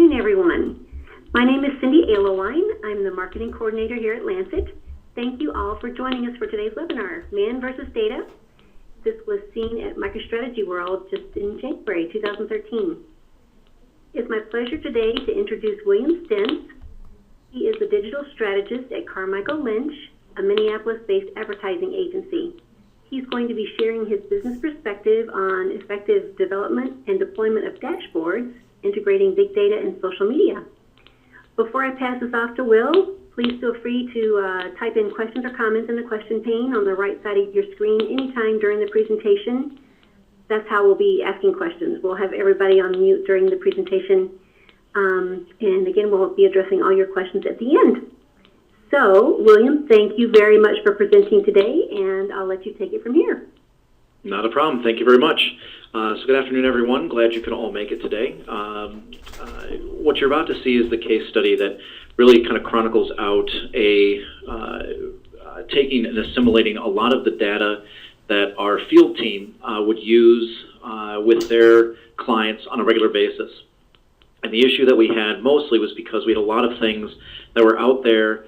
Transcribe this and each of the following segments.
afternoon, everyone. My name is Cindy Alowine. I'm the marketing coordinator here at Lancet. Thank you all for joining us for today's webinar, Man versus Data. This was seen at MicroStrategy World just in January 2013. It's my pleasure today to introduce William Stentz. He is the digital strategist at Carmichael Lynch, a Minneapolis-based advertising agency. He's going to be sharing his business perspective on effective development and deployment of dashboards, integrating big data and social media. Before I pass this off to Will, please feel free to type in questions or comments in the question pane on the right side of your screen anytime during the presentation. That's how we'll be asking questions. We'll have everybody on mute during the presentation. And again, we'll be addressing all your questions at the end. So, William, thank you very much for presenting today, and I'll let you take it from here. Not a problem. Thank you very much. So good afternoon, everyone. Glad you could all make it today. What you're about to see is the case study that really kind of chronicles out taking and assimilating a lot of the data that our field team would use with their clients on a regular basis. And the issue that we had mostly was because we had a lot of things that were out there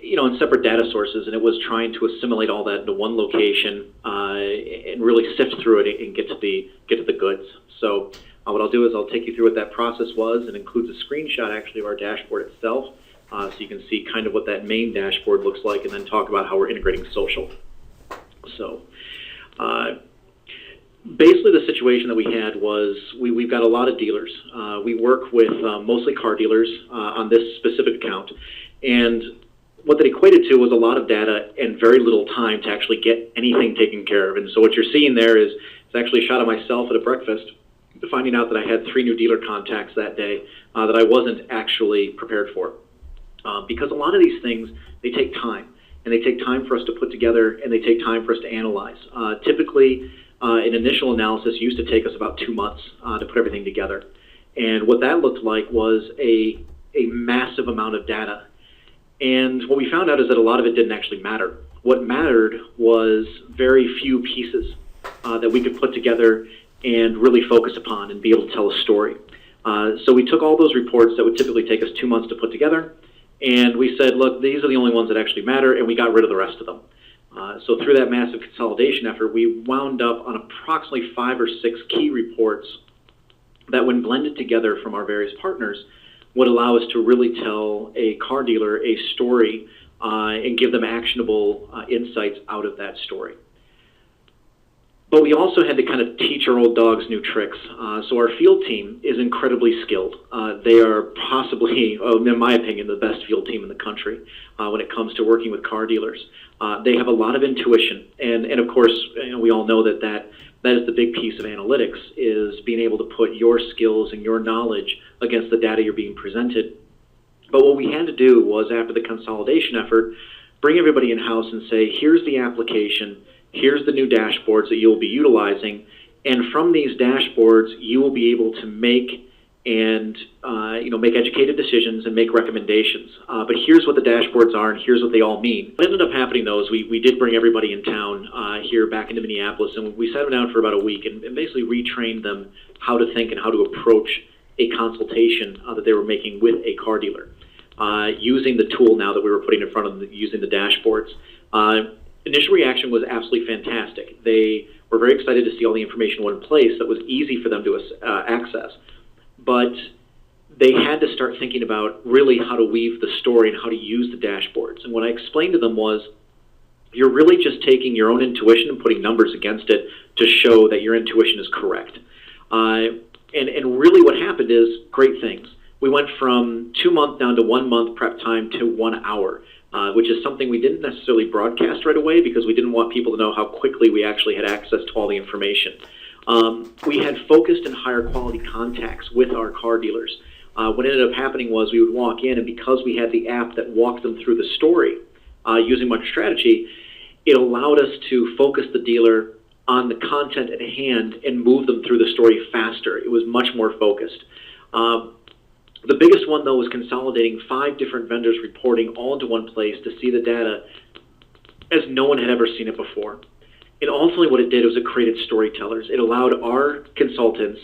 in separate data sources, and it was trying to assimilate all that into one location and really sift through it and get to the goods. So what I'll do is I'll take you through what that process was, and includes a screenshot actually of our dashboard itself, so you can see kind of what that main dashboard looks like, and then talk about how we're integrating social. So basically the situation that we had was we've got a lot of dealers. We work with mostly car dealers on this specific account, and what that equated to was a lot of data and very little time to actually get anything taken care of. And so what you're seeing there is it's actually a shot of myself at a breakfast, finding out that I had 3 new dealer contacts that day that I wasn't actually prepared for. Because a lot of these things, they take time, and they take time for us to put together, and they take time for us to analyze. Typically, an initial analysis used to take us about 2 months to put everything together. And what that looked like was a massive amount of data. And what we found out is that a lot of it didn't actually matter. What mattered was very few pieces that we could put together and really focus upon and be able to tell a story. So we took all those reports that would typically take us 2 months to put together, and we said, look, these are the only ones that actually matter, and we got rid of the rest of them. So through that massive consolidation effort, we wound up on approximately 5 or 6 key reports that, when blended together from our various partners, would allow us to really tell a car dealer a story and give them actionable insights out of that story. But we also had to kind of teach our old dogs new tricks. So our field team is incredibly skilled. They are possibly, in my opinion, the best field team in the country when it comes to working with car dealers. They have a lot of intuition, and of course, we all know that is the big piece of analytics, is being able to put your skills and your knowledge against the data you're being presented. But what we had to do was, after the consolidation effort, bring everybody in-house and say, here's the application, here's the new dashboards that you'll be utilizing, and from these dashboards, you will be able to make make educated decisions and make recommendations. But here's what the dashboards are, and here's what they all mean. What ended up happening, though, is we did bring everybody in town here back into Minneapolis, and we sat them down for about a week and basically retrained them how to think and how to approach a consultation that they were making with a car dealer, using the tool now that we were putting in front of them, using the dashboards. Initial reaction was absolutely fantastic. They were very excited to see all the information in one place that was easy for them to access. But they had to start thinking about really how to weave the story and how to use the dashboards. And what I explained to them was, you're really just taking your own intuition and putting numbers against it to show that your intuition is correct. And really what happened is great things. We went from 2 months down to 1 month prep time to 1 hour. Which is something we didn't necessarily broadcast right away because we didn't want people to know how quickly we actually had access to all the information. We had focused and higher quality contacts with our car dealers. What ended up happening was we would walk in, and because we had the app that walked them through the story using MicroStrategy, it allowed us to focus the dealer on the content at hand and move them through the story faster. It was much more focused. The biggest one, though, was consolidating 5 different vendors reporting all into one place to see the data as no one had ever seen it before. And ultimately what it did was it created storytellers. It allowed our consultants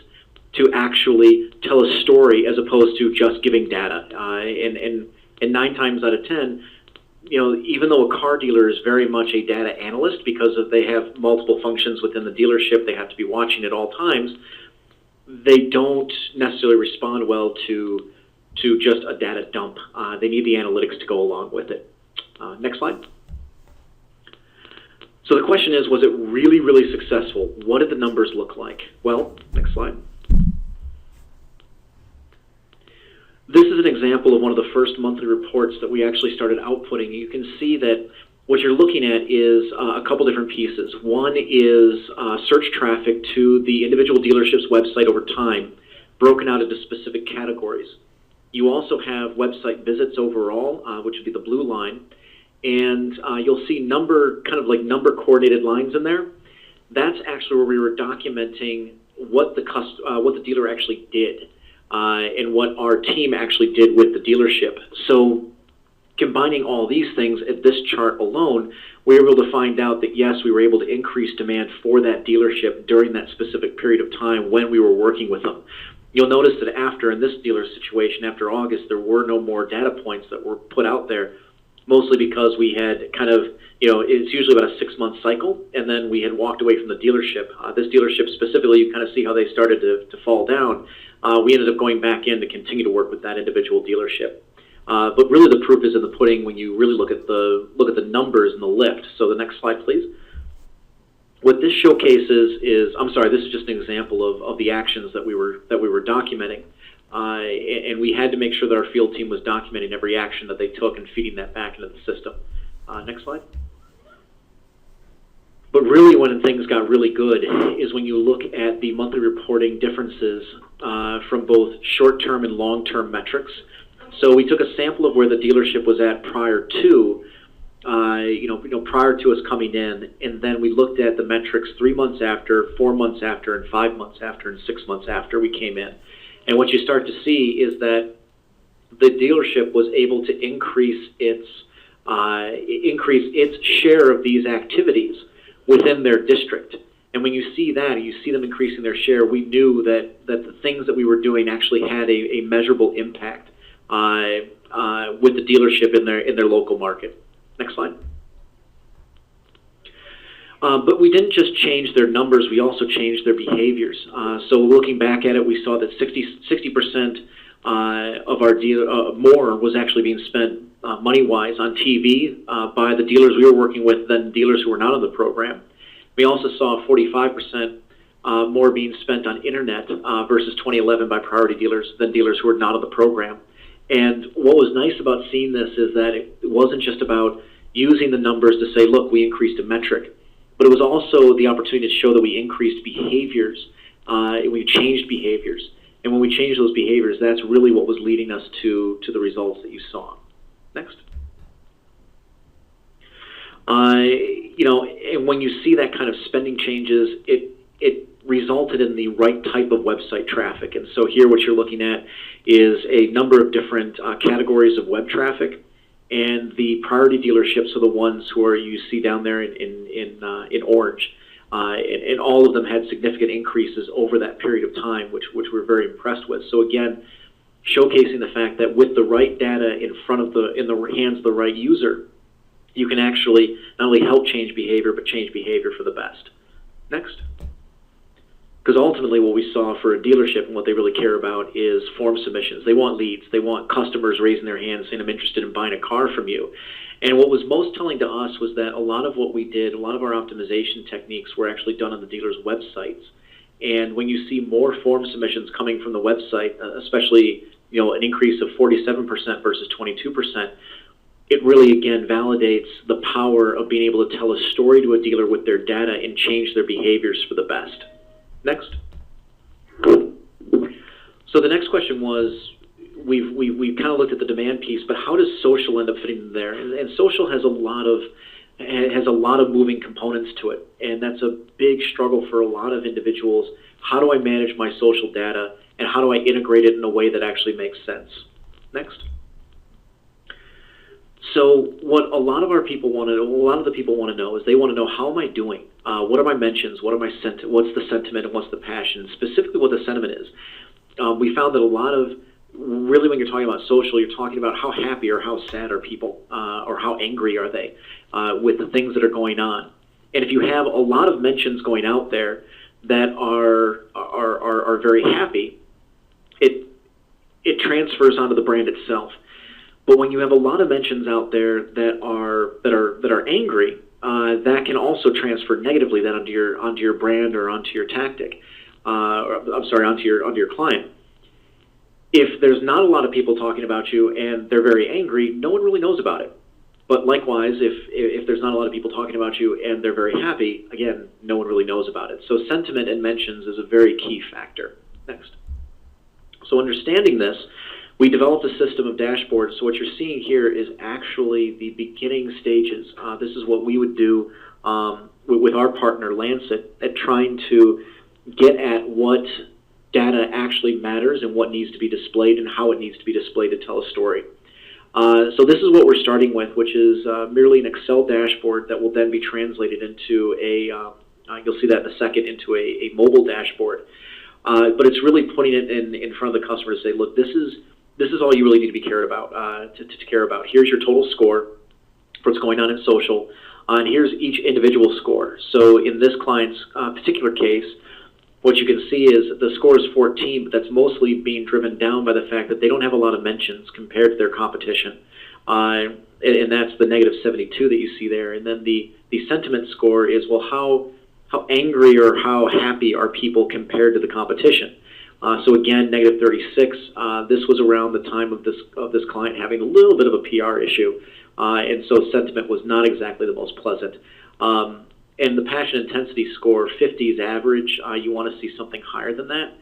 to actually tell a story as opposed to just giving data. And 9 times out of 10, even though a car dealer is very much a data analyst because they have multiple functions within the dealership, they have to be watching at all times, they don't necessarily respond well to just a data dump. They need the analytics to go along with it. Next slide. So the question is, was it really, really successful? What did the numbers look like? Well, next slide. This is an example of one of the first monthly reports that we actually started outputting. You can see that what you're looking at is a couple different pieces. One is search traffic to the individual dealership's website over time, broken out into specific categories. You also have website visits overall, which would be the blue line, and you'll see number coordinated lines in there. That's actually where we were documenting what the dealer actually did. And what our team actually did with the dealership. So combining all these things at this chart alone, we were able to find out that yes, we were able to increase demand for that dealership during that specific period of time when we were working with them. You'll notice that in this dealer situation, after August, there were no more data points that were put out there, mostly because we had it's usually about a 6-month cycle, and then we had walked away from the dealership. This dealership specifically, you kind of see how they started to fall down. We ended up going back in to continue to work with that individual dealership. But really the proof is in the pudding when you really look at the numbers and the lift. So the next slide, please. What this showcases is, this is just an example of the actions that we were documenting. And we had to make sure that our field team was documenting every action that they took and feeding that back into the system. Next slide. But really when things got really good is when you look at the monthly reporting differences from both short-term and long-term metrics. So we took a sample of where the dealership was at prior to us coming in, and then we looked at the metrics 3 months after, 4 months after, and 5 months after, and 6 months after we came in. And what you start to see is that the dealership was able to increase its share of these activities within their district. And when you see that, you see them increasing their share, we knew that the things that we were doing actually had a measurable impact with the dealership in their local market. Next slide. But we didn't just change their numbers, we also changed their behaviors. So looking back at it, we saw that 60% of our more was actually being spent money-wise on TV by the dealers we were working with than dealers who were not on the program. We also saw 45% more being spent on internet versus 2011 by priority dealers than dealers who were not on the program. And what was nice about seeing this is that it wasn't just about using the numbers to say, look, we increased a metric, but it was also the opportunity to show that we increased behaviors, we changed behaviors. And when we changed those behaviors, that's really what was leading us to the results that you saw. Next. And when you see that kind of spending changes, it resulted in the right type of website traffic. And so here what you're looking at is a number of different categories of web traffic. And the priority dealerships are the ones who you see down there in orange. And all of them had significant increases over that period of time, which we're very impressed with. So again, showcasing the fact that with the right data in the hands of the right user, you can actually not only help change behavior, but change behavior for the best. Next. Because ultimately what we saw for a dealership and what they really care about is form submissions. They want leads. They want customers raising their hands saying, I'm interested in buying a car from you. And what was most telling to us was that a lot of what we did, a lot of our optimization techniques were actually done on the dealers' websites. And when you see more form submissions coming from the website, especially an increase of 47% versus 22%, it really, again, validates the power of being able to tell a story to a dealer with their data and change their behaviors for the best. Next. So the next question was, we kind of looked at the demand piece, but how does social end up fitting in there? And social has a lot of moving components to it, and that's a big struggle for a lot of individuals. How do I manage my social data, and how do I integrate it in a way that actually makes sense? Next. So what a lot of our people want to, a lot of the people want to know is they want to know, how am I doing? What are my mentions? What's the sentiment and what's the passion? Specifically, what the sentiment is. We found that a lot of, really, when you're talking about social, you're talking about how happy or how sad are people, or how angry are they with the things that are going on. And if you have a lot of mentions going out there that are very happy, it transfers onto the brand itself. But when you have a lot of mentions out there that are angry, that can also transfer negatively then onto your brand or onto your tactic. Onto your client. If there's not a lot of people talking about you and they're very angry, no one really knows about it. But likewise, if there's not a lot of people talking about you and they're very happy, again, no one really knows about it. So sentiment and mentions is a very key factor. Next. So understanding this, we developed a system of dashboards. So what you're seeing here is actually the beginning stages. This is what we would do with our partner, Lancet, at trying to get at what data actually matters and what needs to be displayed and how it needs to be displayed to tell a story. So this is what we're starting with, which is merely an Excel dashboard that will then be translated into you'll see that in a second, into a mobile dashboard. But it's really putting it in front of the customer to say, look, this is all you really need to be cared about, to care about. Here's your total score for what's going on in social, and here's each individual score. So in this client's particular case, what you can see is the score is 14, but that's mostly being driven down by the fact that they don't have a lot of mentions compared to their competition. And that's the negative 72 that you see there. And then the sentiment score is, well, how angry or how happy are people compared to the competition? So again, negative 36. This was around the time of this client having a little bit of a PR issue, and so sentiment was not exactly the most pleasant. And the passion intensity score, 50 is average. You want to see something higher than that.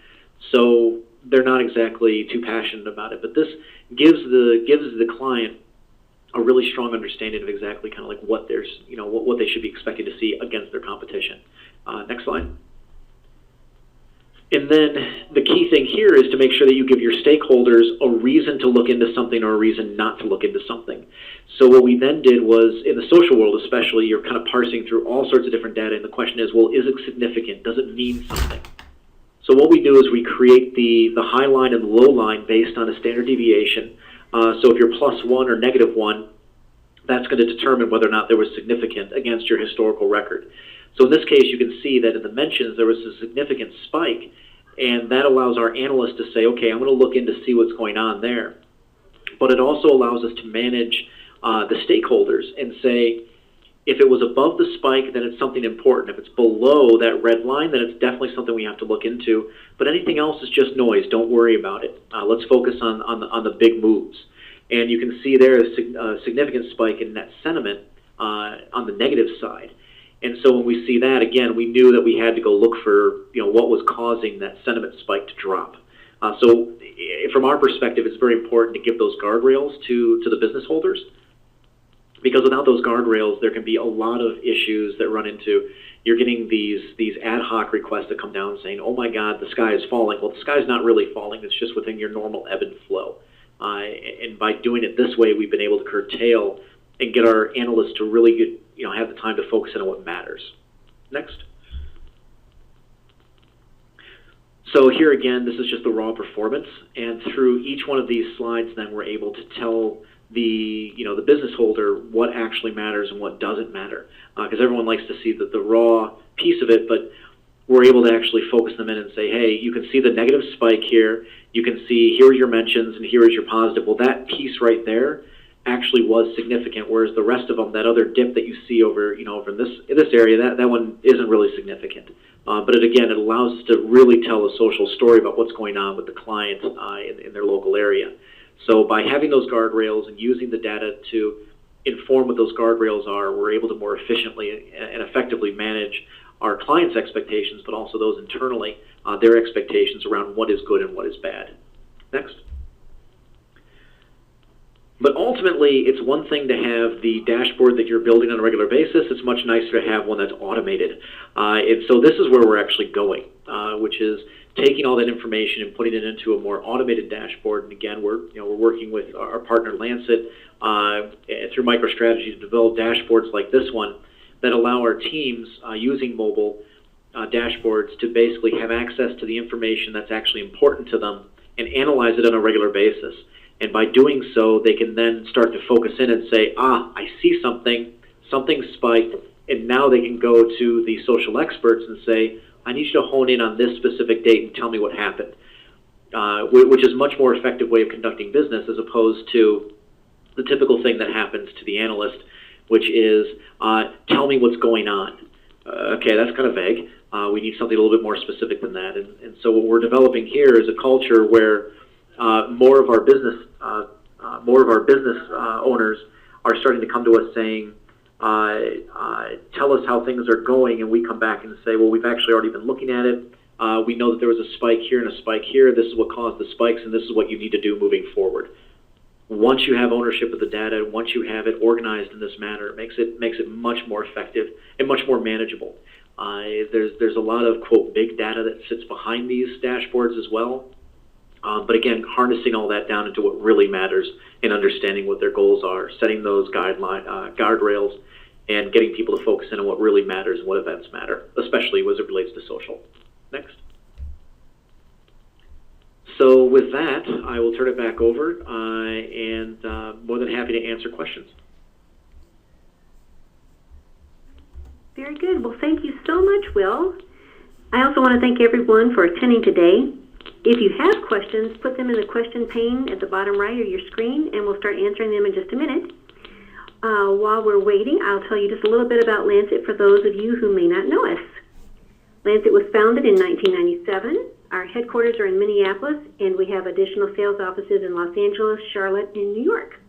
So they're not exactly too passionate about it. But this gives the client a really strong understanding of exactly kind of like what they should be expecting to see against their competition. Next slide. And then the key thing here is to make sure that you give your stakeholders a reason to look into something or a reason not to look into something. So what we then did was, in the social world especially, you're kind of parsing through all sorts of different data, and the question is, well, is it significant? Does it mean something? So what we do is we create the high line and the low line based on a standard deviation. So if you're +1 or -1, that's going to determine whether or not there was significant against your historical record. So in this case, you can see that in the mentions, there was a significant spike, and that allows our analysts to say, okay, I'm going to look in to see what's going on there. But it also allows us to manage the stakeholders and say, if it was above the spike, then it's something important. If it's below that red line, then it's definitely something we have to look into. But anything else is just noise. Don't worry about it. Let's focus on the big moves. And you can see there a significant spike in net sentiment on the negative side. And so when we see that, again, we knew that we had to go look for what was causing that sentiment spike to drop. So from our perspective, it's very important to give those guardrails to the business holders, because without those guardrails, there can be a lot of issues that run into, you're getting these ad hoc requests that come down saying, oh my God, the sky is falling. Well, the sky's not really falling. It's just within your normal ebb and flow. And by doing it this way, we've been able to curtail and get our analysts to really get, have the time to focus in on what matters. Next. So here again, this is just the raw performance, and through each one of these slides, then we're able to tell the business holder what actually matters and what doesn't matter, because everyone likes to see the raw piece of it, but we're able to actually focus them in and say, hey, you can see the negative spike here. You can see here are your mentions and here is your positive. Well, that piece right there actually was significant, whereas the rest of them, that other dip that you see over in this area, that one isn't really significant. But again, it allows us to really tell a social story about what's going on with the client in their local area. So by having those guardrails and using the data to inform what those guardrails are, we're able to more efficiently and effectively manage our clients' expectations, but also those internally, their expectations around what is good and what is bad. Next. But ultimately, it's one thing to have the dashboard that you're building on a regular basis. It's much nicer to have one that's automated. And so this is where we're actually going, which is taking all that information and putting it into a more automated dashboard. And again, we're working with our partner Lancet through MicroStrategy to develop dashboards like this one that allow our teams using mobile dashboards to basically have access to the information that's actually important to them and analyze it on a regular basis. And by doing so, they can then start to focus in and say, I see something spiked, and now they can go to the social experts and say, I need you to hone in on this specific date and tell me what happened, which is a much more effective way of conducting business as opposed to the typical thing that happens to the analyst, which is, tell me what's going on. Okay, that's kind of vague. We need something a little bit more specific than that. And so what we're developing here is a culture where more of our business owners are starting to come to us saying, tell us how things are going, and we come back and say, well, we've actually already been looking at it. We know that there was a spike here and a spike here. This is what caused the spikes, and this is what you need to do moving forward. Once you have ownership of the data, once you have it organized in this manner, it makes it much more effective and much more manageable. There's a lot of, quote, big data that sits behind these dashboards as well. But again, harnessing all that down into what really matters and understanding what their goals are, setting those guardrails, and getting people to focus in on what really matters and what events matter, especially as it relates to social. Next. So with that, I will turn it back over and more than happy to answer questions. Very good. Well, thank you so much, Will. I also want to thank everyone for attending today. If you have questions, put them in the question pane at the bottom right of your screen, and we'll start answering them in just a minute. While we're waiting, I'll tell you just a little bit about Lancet for those of you who may not know us. Lancet was founded in 1997. Our headquarters are in Minneapolis, and we have additional sales offices in Los Angeles, Charlotte, and New York.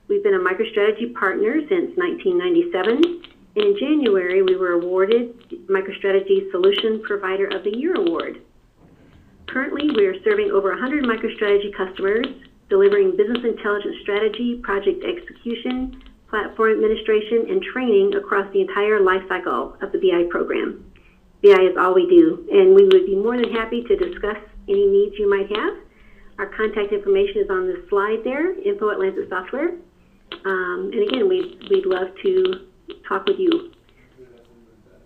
We've been a MicroStrategy partner since 1997. In January, we were awarded MicroStrategy Solution Provider of the Year Award. Currently, we are serving over 100 MicroStrategy customers, delivering business intelligence strategy, project execution, platform administration, and training across the entire lifecycle of the BI program. BI is all we do, and we would be more than happy to discuss any needs you might have. Our contact information is on this slide there, info@Lancet Software. And again, we'd love to talk with you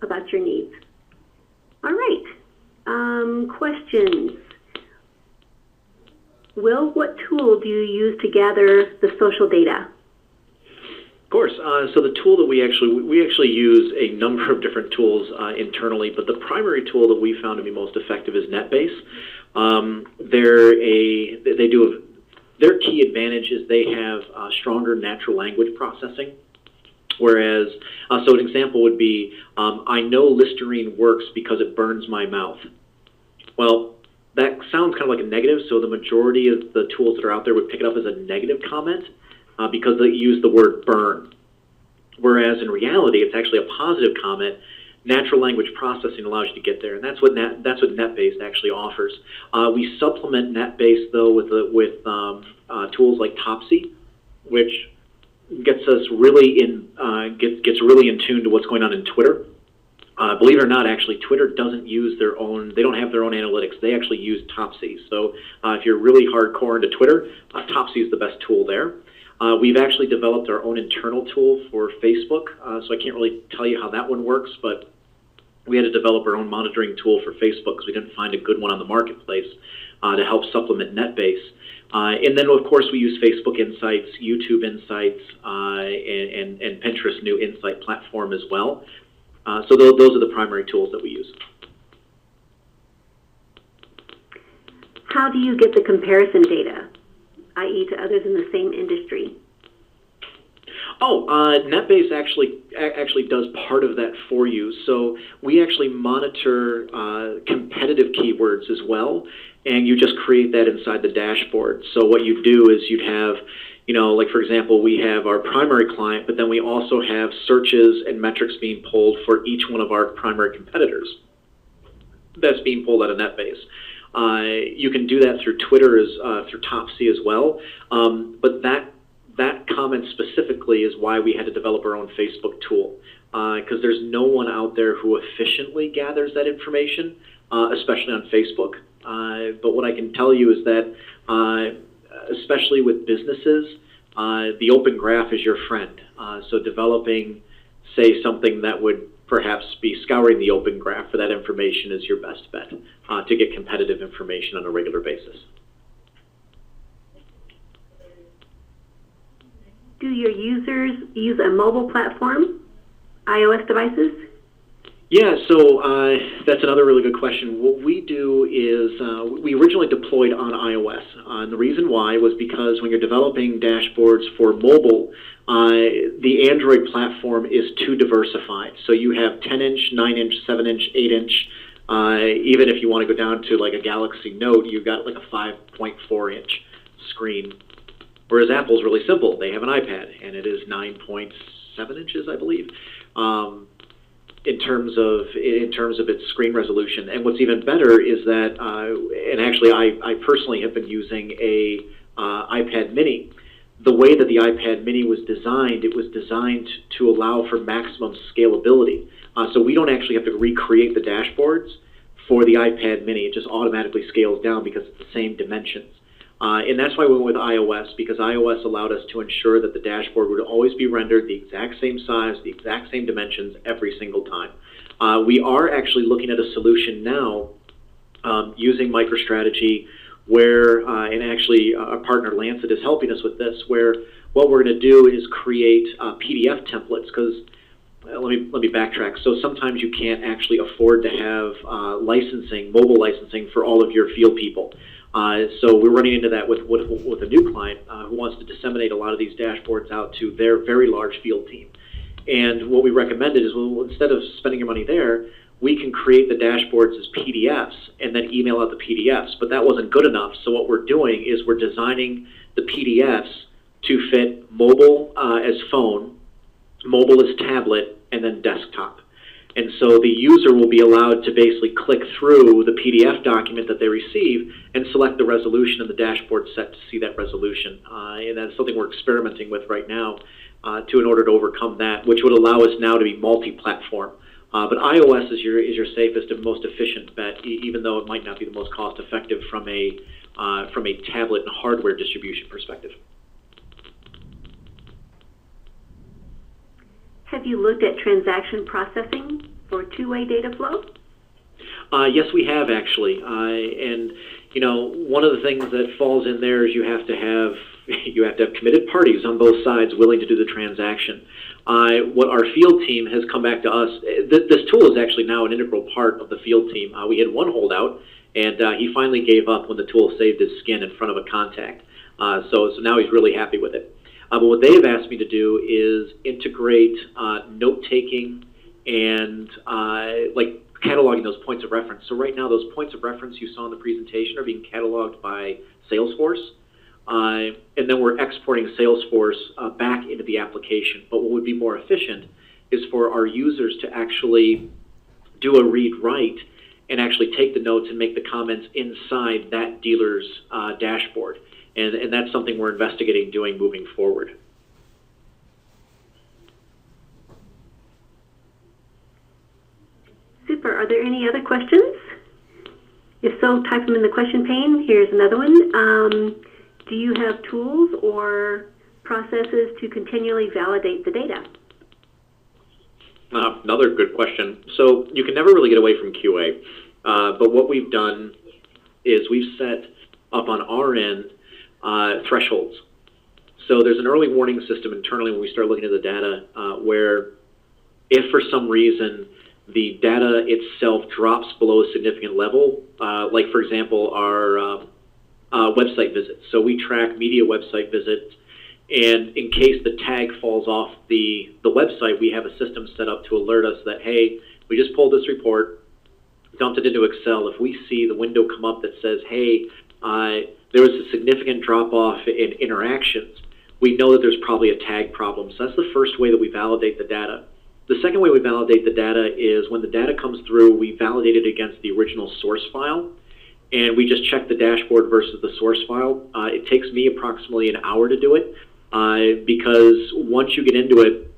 about your needs. All right. Questions. Will, what tool do you use to gather the social data? Of course. So the tool that we actually use a number of different tools internally, but the primary tool that we found to be most effective is NetBase. Their key advantage is they have stronger natural language processing. Whereas, so an example would be, I know Listerine works because it burns my mouth. Well, that sounds kind of like a negative, so the majority of the tools that are out there would pick it up as a negative comment because they use the word burn. Whereas in reality, it's actually a positive comment. Natural language processing allows you to get there, and that's what NetBase actually offers. We supplement NetBase though with tools like Topsy, which gets us really gets really in tune to what's going on in Twitter. Believe it or not, actually, Twitter doesn't use their own. They don't have their own analytics. They actually use Topsy. So if you're really hardcore into Twitter, Topsy is the best tool there. We've actually developed our own internal tool for Facebook, so I can't really tell you how that one works, but we had to develop our own monitoring tool for Facebook because we didn't find a good one on the marketplace to help supplement NetBase. And then, of course, we use Facebook Insights, YouTube Insights, and Pinterest new Insight platform as well. So those are the primary tools that we use. How do you get the comparison data, i.e. to others in the same industry? NetBase actually does part of that for you. So we actually monitor competitive keywords as well, and you just create that inside the dashboard. So what you do is you'd have, like for example, we have our primary client, but then we also have searches and metrics being pulled for each one of our primary competitors. That's being pulled out of NetBase. You can do that through Twitter, through Topsy as well, but that comment specifically is why we had to develop our own Facebook tool, because there's no one out there who efficiently gathers that information, especially on Facebook. But what I can tell you is that, especially with businesses, the open graph is your friend. So developing, say, something that would perhaps be scouring the open graph for that information is your best bet to get competitive information on a regular basis. Do your users use a mobile platform, iOS devices? Yeah, so that's another really good question. What we do is we originally deployed on iOS. And the reason why was because when you're developing dashboards for mobile, the Android platform is too diversified. So you have 10-inch, 9-inch, 7-inch, 8-inch. Even if you want to go down to like a Galaxy Note, you've got like a 5.4-inch screen. Whereas Apple's really simple. They have an iPad, and it is 9.7 inches, I believe. In terms of its screen resolution. And what's even better is that, and actually I personally have been using a iPad mini. The way that the iPad mini was designed, it was designed to allow for maximum scalability. So we don't actually have to recreate the dashboards for the iPad mini. It just automatically scales down because it's the same dimensions. And that's why we went with iOS, because iOS allowed us to ensure that the dashboard would always be rendered the exact same size, the exact same dimensions every single time. We are actually looking at a solution now using MicroStrategy where, and actually our partner Lancet is helping us with this, where what we're going to do is create PDF templates, because let me backtrack. So sometimes you can't actually afford to have mobile licensing for all of your field people. So we're running into that with a new client who wants to disseminate a lot of these dashboards out to their very large field team. And what we recommended is, well, instead of spending your money there, we can create the dashboards as PDFs and then email out the PDFs. But that wasn't good enough. So what we're doing is we're designing the PDFs to fit mobile as phone, mobile as tablet, and then desktop. And so the user will be allowed to basically click through the PDF document that they receive and select the resolution, and the dashboard set to see that resolution. And that's something we're experimenting with right now in order to overcome that, which would allow us now to be multi-platform. But iOS is your safest and most efficient bet, even though it might not be the most cost-effective from a tablet and hardware distribution perspective. Have you looked at transaction processing for two-way data flow? Yes, we have actually. And you know, one of the things that falls in there is you have to have committed parties on both sides willing to do the transaction. What our field team has come back to us, this tool is actually now an integral part of the field team. We had one holdout, and he finally gave up when the tool saved his skin in front of a contact. So now he's really happy with it. But what they have asked me to do is integrate note-taking and like cataloging those points of reference. So right now, those points of reference you saw in the presentation are being cataloged by Salesforce. And then we're exporting Salesforce back into the application. But what would be more efficient is for our users to actually do a read-write and actually take the notes and make the comments inside that dealer's dashboard. And that's something we're investigating doing moving forward. Super. Are there any other questions? If so, type them in the question pane. Here's another one. Do you have tools or processes to continually validate the data? Another good question. So you can never really get away from QA. But what we've done is we've set up on our end thresholds. So there's an early warning system internally when we start looking at the data where if for some reason the data itself drops below a significant level, like for example our website visits. So we track media website visits, and in case the tag falls off the website, we have a system set up to alert us that, hey, we just pulled this report, dumped it into Excel. If we see the window come up that says, hey, there was a significant drop-off in interactions, we know that there's probably a tag problem. So that's the first way that we validate the data. The second way we validate the data is when the data comes through, we validate it against the original source file, and we just check the dashboard versus the source file. It takes me approximately an hour to do it because once you get into it,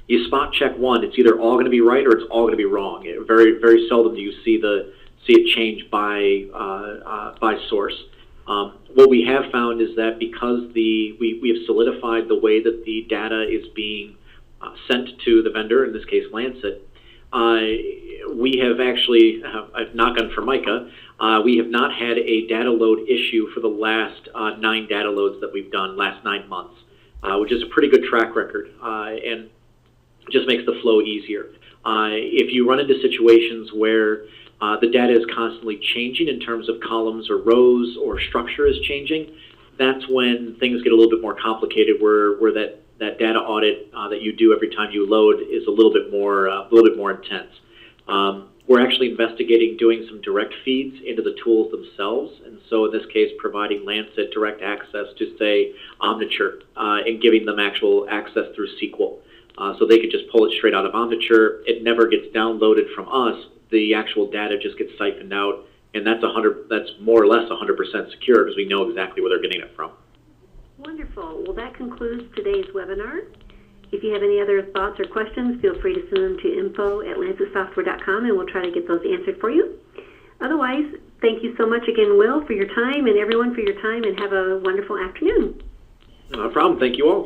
you spot check one. It's either all going to be right or it's all going to be wrong. Very, very seldom do you see the see it change by source. What we have found is that because we have solidified the way that the data is being sent to the vendor, in this case Lancet, we have actually, knock on Formica, we have not had a data load issue for the last 9 data loads that we've done, last 9 months, which is a pretty good track record, and just makes the flow easier. If you run into situations where the data is constantly changing in terms of columns or rows, or structure is changing, that's when things get a little bit more complicated, where that data audit that you do every time you load is a little bit more intense. We're actually investigating doing some direct feeds into the tools themselves, and so in this case, providing Lancet direct access to, say, Omniture, and giving them actual access through SQL. So they could just pull it straight out of Omniture. It never gets downloaded from us. The actual data just gets siphoned out, and that's more or less 100% secure because we know exactly where they're getting it from. Wonderful. Well, that concludes today's webinar. If you have any other thoughts or questions, feel free to send them to info@lancetsoftware.com, and we'll try to get those answered for you. Otherwise, thank you so much again, Will, for your time, and everyone for your time, and have a wonderful afternoon. No problem. Thank you all.